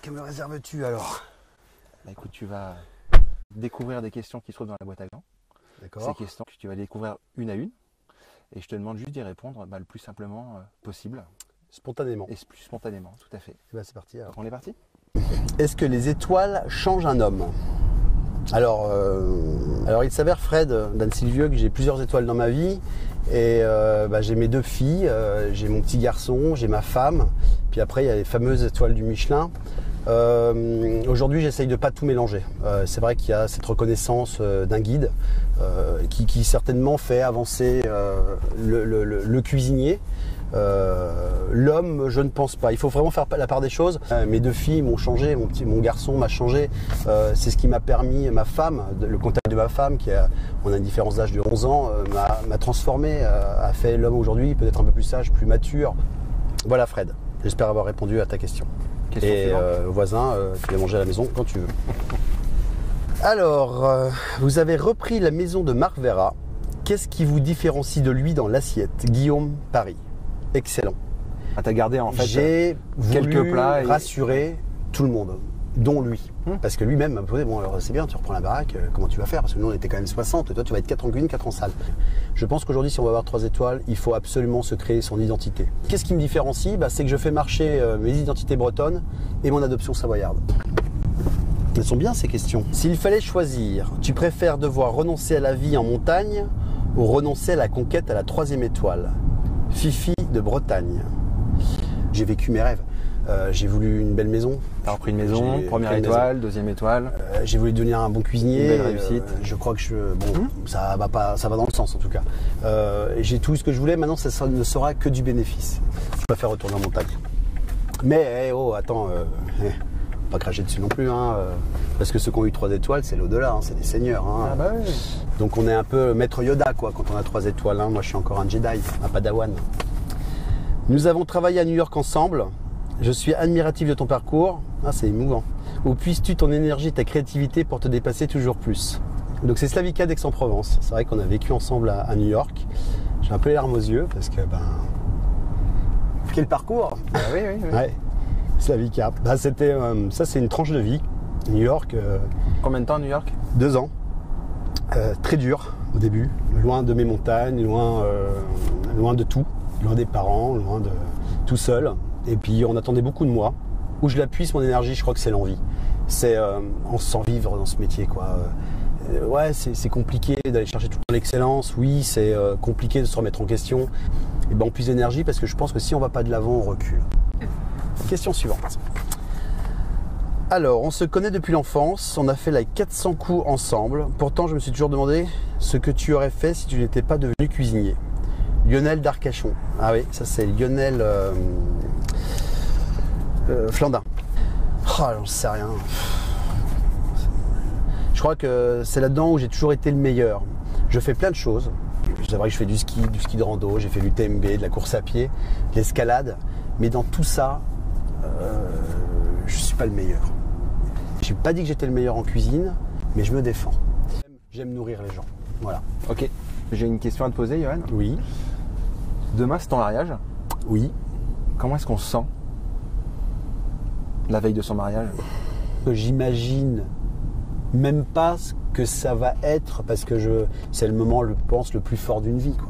Que me réserves-tu alors? Bah écoute, tu vas découvrir des questions qui se trouvent dans la boîte à gants. D'accord. Ces questions que tu vas découvrir une à une. Et je te demande juste d'y répondre le plus simplement possible. Spontanément. Et plus spontanément, tout à fait. Et ben c'est parti alors. On est parti? Est-ce que les étoiles changent un homme? Alors il s'avère, Fred, Dan Silvieux, que j'ai plusieurs étoiles dans ma vie. Et j'ai mes 2 filles, j'ai mon petit garçon, j'ai ma femme. Puis après, il y a les fameuses étoiles du Michelin. Aujourd'hui, j'essaye de pas tout mélanger. C'est vrai qu'il y a cette reconnaissance d'un guide qui certainement fait avancer le cuisinier. L'homme, je ne pense pas. Il faut vraiment faire la part des choses. Mes 2 filles m'ont changé, mon garçon m'a changé. C'est ce qui m'a permis, ma femme, le contact de ma femme, on a une différence d'âge de 11 ans, m'a transformé, a fait l'homme aujourd'hui peut-être un peu plus sage, plus mature. Voilà Fred, j'espère avoir répondu à ta question. Et voisin, tu viens manger à la maison quand tu veux. Alors, vous avez repris la maison de Marc Vera. Qu'est-ce qui vous différencie de lui dans l'assiette? Guillaume, Paris. Excellent. Ah, t'as gardé en fait j'ai quelques voulu plats rassurer tout le monde, dont lui. Parce que lui-même m'a posé, bon alors c'est bien, tu reprends la baraque, comment tu vas faire? Parce que nous on était quand même 60, et toi tu vas être 4 en cuisine, 4 en salle. Je pense qu'aujourd'hui si on va avoir 3 étoiles, il faut absolument se créer son identité. Qu'est-ce qui me différencie? C'est que je fais marcher mes identités bretonnes et mon adoption savoyarde. Elles sont bien ces questions. S'il fallait choisir, tu préfères devoir renoncer à la vie en montagne ou renoncer à la conquête à la 3e étoile? Fifi de Bretagne. J'ai vécu mes rêves. J'ai voulu une belle maison. T'as repris une maison, première étoile, 2e étoile. J'ai voulu devenir un bon cuisinier. Une belle réussite. Je crois que ça va dans le sens en tout cas. J'ai tout ce que je voulais. Maintenant, ça ne sera que du bénéfice. Je préfère retourner en montagne. Mais attends, pas cracher dessus non plus, hein, parce que ceux qui ont eu 3 étoiles, c'est l'au-delà, hein, c'est des seigneurs. Hein. Ah bah oui. Donc on est un peu maître Yoda quoi, quand on a 3 étoiles. Hein. Moi, je suis encore un Jedi, un Padawan. Nous avons travaillé à New York ensemble. Je suis admiratif de ton parcours. Ah, c'est émouvant. Où puisses-tu ton énergie et ta créativité pour te dépasser toujours plus? Donc c'est Slavica d'Aix-en-Provence. C'est vrai qu'on a vécu ensemble à New York. J'ai un peu les larmes aux yeux parce que quel parcours! Ah, oui. Ouais. Slavica. Ça c'est une tranche de vie. New York. Combien de temps à New York? 2 ans. Très dur au début. Loin de mes montagnes, loin de tout. Loin des parents, loin de tout seul. Et puis on attendait beaucoup de moi. Où je la puise mon énergie, je crois que c'est l'envie. On se sent vivre dans ce métier quoi. Ouais, c'est compliqué d'aller chercher tout le temps l'excellence. Oui, c'est compliqué de se remettre en question. Et on puise l'énergie parce que je pense que si on va pas de l'avant, on recule. Question suivante. Alors, on se connaît depuis l'enfance, on a fait like 400 coups ensemble. Pourtant, je me suis toujours demandé ce que tu aurais fait si tu n'étais pas devenu cuisinier. Lionel d'Arcachon. Ah oui, ça c'est Lionel Flandin. Oh, j'en sais rien. Je crois que c'est là-dedans où j'ai toujours été le meilleur. Je fais plein de choses. C'est vrai que je fais du ski de rando, j'ai fait du TMB, de la course à pied, de l'escalade. Mais dans tout ça, je suis pas le meilleur. J'ai pas dit que j'étais le meilleur en cuisine, mais je me défends. J'aime nourrir les gens. Voilà. Ok. J'ai une question à te poser, Johan. Oui. Demain, c'est ton mariage. Oui. Comment est-ce qu'on se sent la veille de son mariage? J'imagine même pas ce que ça va être parce que c'est le moment, je pense, le plus fort d'une vie, quoi.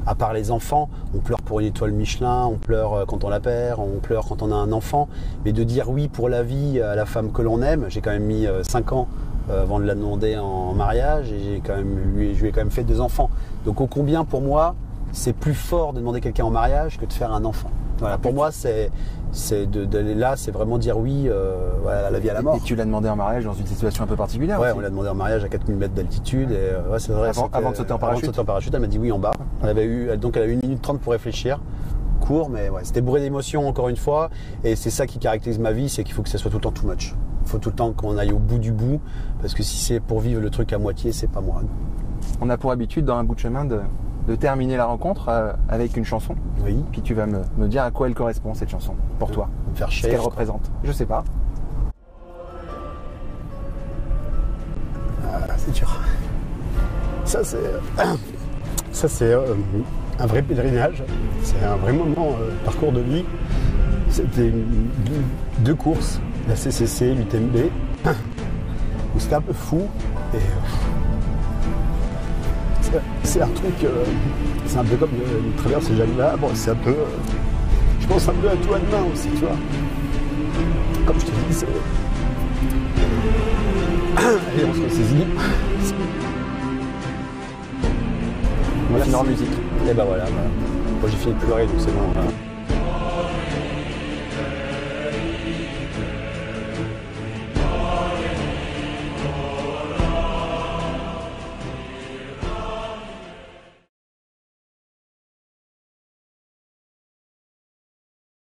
À part les enfants, on pleure pour une étoile Michelin, on pleure quand on la perd, on pleure quand on a un enfant. Mais de dire oui pour la vie à la femme que l'on aime, j'ai quand même mis 5 ans avant de la demander en mariage et je lui ai quand même fait 2 enfants. Donc ô combien pour moi, c'est plus fort de demander quelqu'un en mariage que de faire un enfant. Voilà, pour moi, d'aller là, c'est vraiment dire oui à la vie à la mort. Et tu l'as demandé en mariage dans une situation un peu particulière? Ouais, aussi. on l'a demandé en mariage à 4000 mètres d'altitude. Et, ouais, c'est vrai, avant de sauter en parachute. Avant de sauter en parachute, elle m'a dit oui en bas. Elle a eu 1 minute 30 pour réfléchir. Court, mais ouais, c'était bourré d'émotions encore une fois. Et c'est ça qui caractérise ma vie, c'est qu'il faut que ça soit tout le temps too much. Il faut tout le temps qu'on aille au bout du bout. Parce que si c'est pour vivre le truc à moitié, c'est pas moi. On a pour habitude dans un bout de chemin de terminer la rencontre avec une chanson. Oui. Puis tu vas me dire à quoi elle correspond cette chanson pour toi. Me faire chier. Ce qu'elle représente. Je sais pas. C'est dur. Ça c'est un vrai pèlerinage. C'est un vrai moment parcours de vie. C'était 2 courses la CCC, l'UTMB, où c'était un peu fou. Et c'est un truc, c'est un peu comme une traversée Jacques Vabre, c'est un peu, je pense un peu à toi demain aussi, tu vois. Comme je te dis, c'est... Allez, on se ressaisit. On va finir en musique. Et ben voilà, moi j'ai fini de pleurer, donc c'est bon. Voilà.